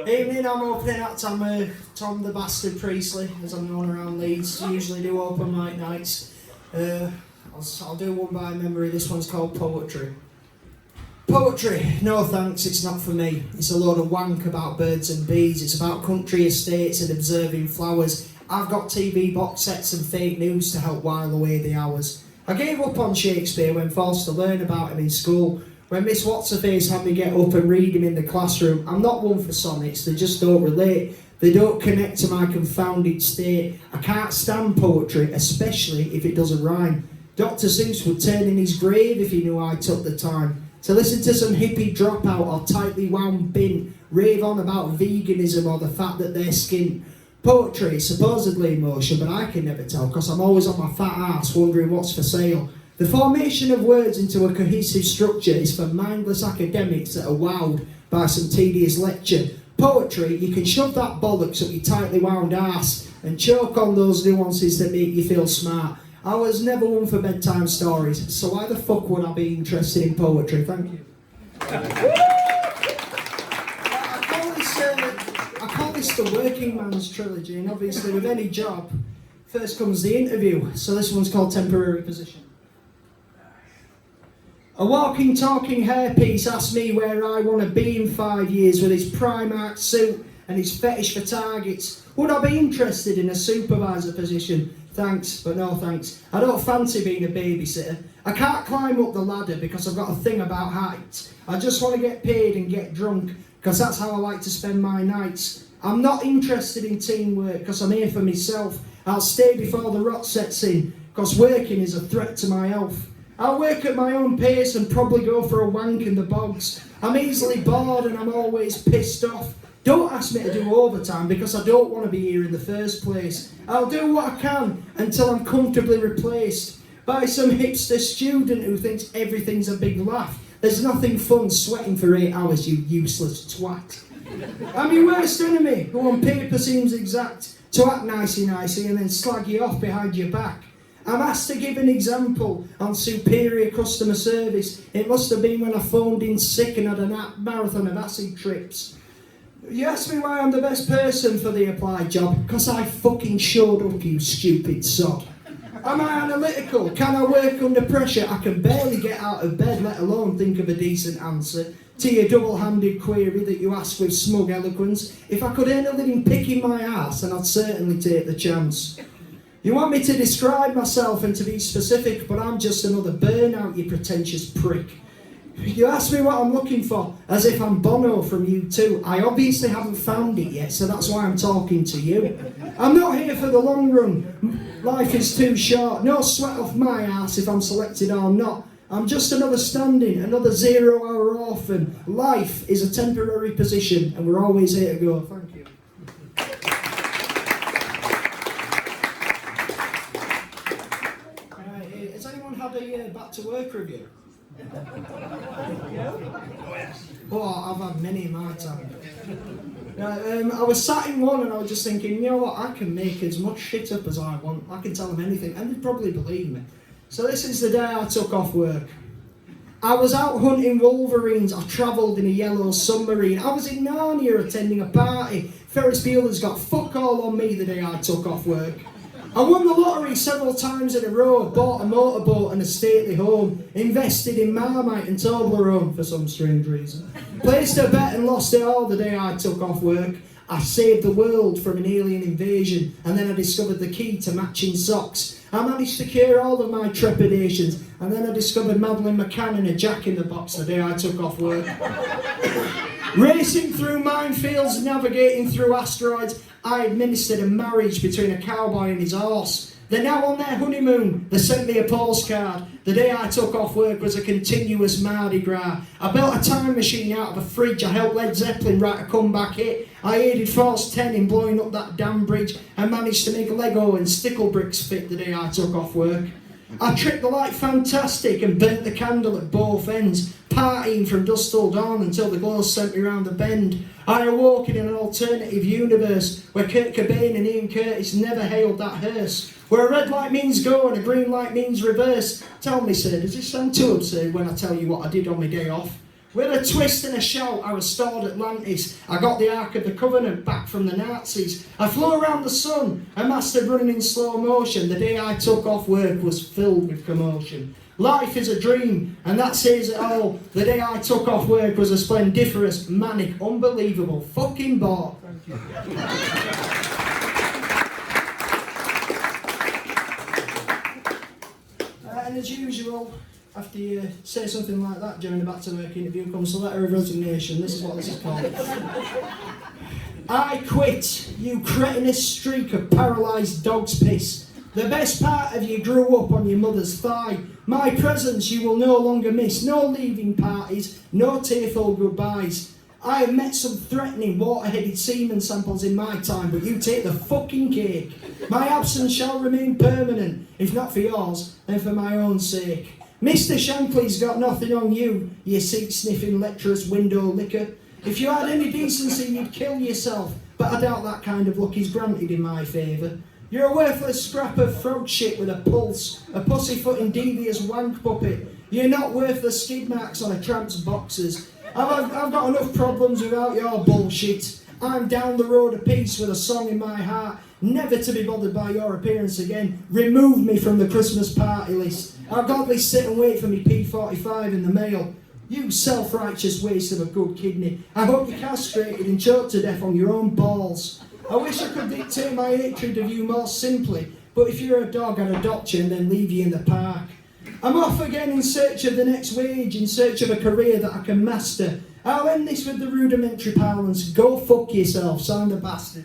Evening, I'm opening act. I'm Tom the Bastard Priestley, as I'm known around Leeds. Usually do open mic nights. I'll do one by memory. This one's called Poetry. Poetry, no thanks, it's not for me. It's a load of wank about birds and bees. It's about country estates and observing flowers. I've got TV box sets and fake news to help while away the hours. I gave up on Shakespeare when forced to learn about him in school. When Miss What's-Her-Face had me get up and read him in the classroom. I'm not one for sonnets, they just don't relate. They don't connect to my confounded state. I can't stand poetry, especially if it doesn't rhyme. Dr. Seuss would turn in his grave if he knew I took the time to listen to some hippie dropout or tightly wound bin rave on about veganism or the fact that they're skint. Poetry is supposedly emotion, but I can never tell because I'm always on my fat ass wondering what's for sale. The formation of words into a cohesive structure is for mindless academics that are wowed by some tedious lecture. Poetry, you can shove that bollocks up your tightly wound ass and choke on those nuances that make you feel smart. I was never one for bedtime stories, so why the fuck would I be interested in poetry? Thank you. I call this the working man's trilogy, and obviously with any job, first comes the interview, so this one's called Temporary Position. A walking, talking hairpiece asked me where I want to be in 5 years with his Primark suit and his fetish for targets. Would I be interested in a supervisor position? Thanks, but no thanks. I don't fancy being a babysitter. I can't climb up the ladder because I've got a thing about heights. I just want to get paid and get drunk because that's how I like to spend my nights. I'm not interested in teamwork because I'm here for myself. I'll stay before the rot sets in because working is a threat to my health. I'll work at my own pace and probably go for a wank in the bogs. I'm easily bored and I'm always pissed off. Don't ask me to do overtime because I don't want to be here in the first place. I'll do what I can until I'm comfortably replaced by some hipster student who thinks everything's a big laugh. There's nothing fun sweating for 8 hours, you useless twat. I'm your worst enemy, who on paper seems exact, to act nicey-nicey and then slag you off behind your back. I'm asked to give an example on superior customer service. It must have been when I phoned in sick and had a marathon of acid trips. You asked me why I'm the best person for the applied job, because I fucking showed up, you stupid sod. Am I analytical? Can I work under pressure? I can barely get out of bed, let alone think of a decent answer to your double-handed query that you ask with smug eloquence. If I could earn a living picking my ass, then I'd certainly take the chance. You want me to describe myself and to be specific, but I'm just another burnout, you pretentious prick. You ask me what I'm looking for, as if I'm Bono from U2. I obviously haven't found it yet, so that's why I'm talking to you. I'm not here for the long run. Life is too short. No sweat off my ass if I'm selected or not. I'm just another standing, another 0-hour orphan. Life is a temporary position, and we're always here to go. Thank you. Has anyone had a back to work review? Oh, I've had many in my time. I was sat in one and I was just thinking, you know what, I can make as much shit up as I want. I can tell them anything and they'd probably believe me. So this is the day I took off work. I was out hunting wolverines. I travelled in a yellow submarine. I was in Narnia attending a party. Ferris Bueller's got fuck all on me the day I took off work. I won the lottery several times in a row, bought a motorboat and a stately home, invested in Marmite and Toblerone for some strange reason, placed a bet and lost it all the day I took off work. I saved the world from an alien invasion and then I discovered the key to matching socks. I managed to cure all of my trepidations and then I discovered Madeleine McCann in a Jack in the Box the day I took off work. Racing through minefields, navigating through asteroids, I administered a marriage between a cowboy and his horse. They're now on their honeymoon. They sent me a postcard. The day I took off work was a continuous Mardi Gras. I built a time machine out of a fridge. I helped Led Zeppelin write a comeback hit. I aided Force 10 in blowing up that damn bridge. I managed to make Lego and stickle bricks fit the day I took off work. I tricked the light fantastic and burnt the candle at both ends, partying from dusk till dawn until the glow sent me round the bend. I awoke in an alternative universe where Kurt Cobain and Ian Curtis never hailed that hearse, where a red light means go and a green light means reverse. Tell me, sir, does this sound too absurd when I tell you what I did on my day off? With a twist and a shout, I restored Atlantis. I got the Ark of the Covenant back from the Nazis. I flew around the sun, I mastered running in slow motion. The day I took off work was filled with commotion. Life is a dream, and that says it all. The day I took off work was a splendiferous, manic, unbelievable fucking ball. Thank you. And as usual, after you say something like that during a back-to-work interview, comes the letter of resignation. This is what this is called. I quit, you cretinous streak of paralysed dog's piss. The best part of you grew up on your mother's thigh. My presence you will no longer miss. No leaving parties, no tearful goodbyes. I have met some threatening water-headed semen samples in my time, but you take the fucking cake. My absence shall remain permanent, if not for yours, then for my own sake. Mr. Shankly's got nothing on you, you seat-sniffing, lecherous window licker. If you had any decency, you'd kill yourself, but I doubt that kind of luck is granted in my favour. You're a worthless scrap of frog shit with a pulse, a pussyfooting devious wank puppet. You're not worth the skid marks on a tramp's boxers. I've got enough problems without your bullshit. I'm down the road of peace with a song in my heart, never to be bothered by your appearance again. Remove me from the Christmas party list. I'll gladly sit and wait for me P45 in the mail. You self-righteous waste of a good kidney. I hope you're castrated and choked to death on your own balls. I wish I could dictate my hatred of you more simply, but if you're a dog, I'd adopt you and then leave you in the park. I'm off again in search of the next wage, in search of a career that I can master. I'll end this with the rudimentary parlance. Go fuck yourself, signed the bastard.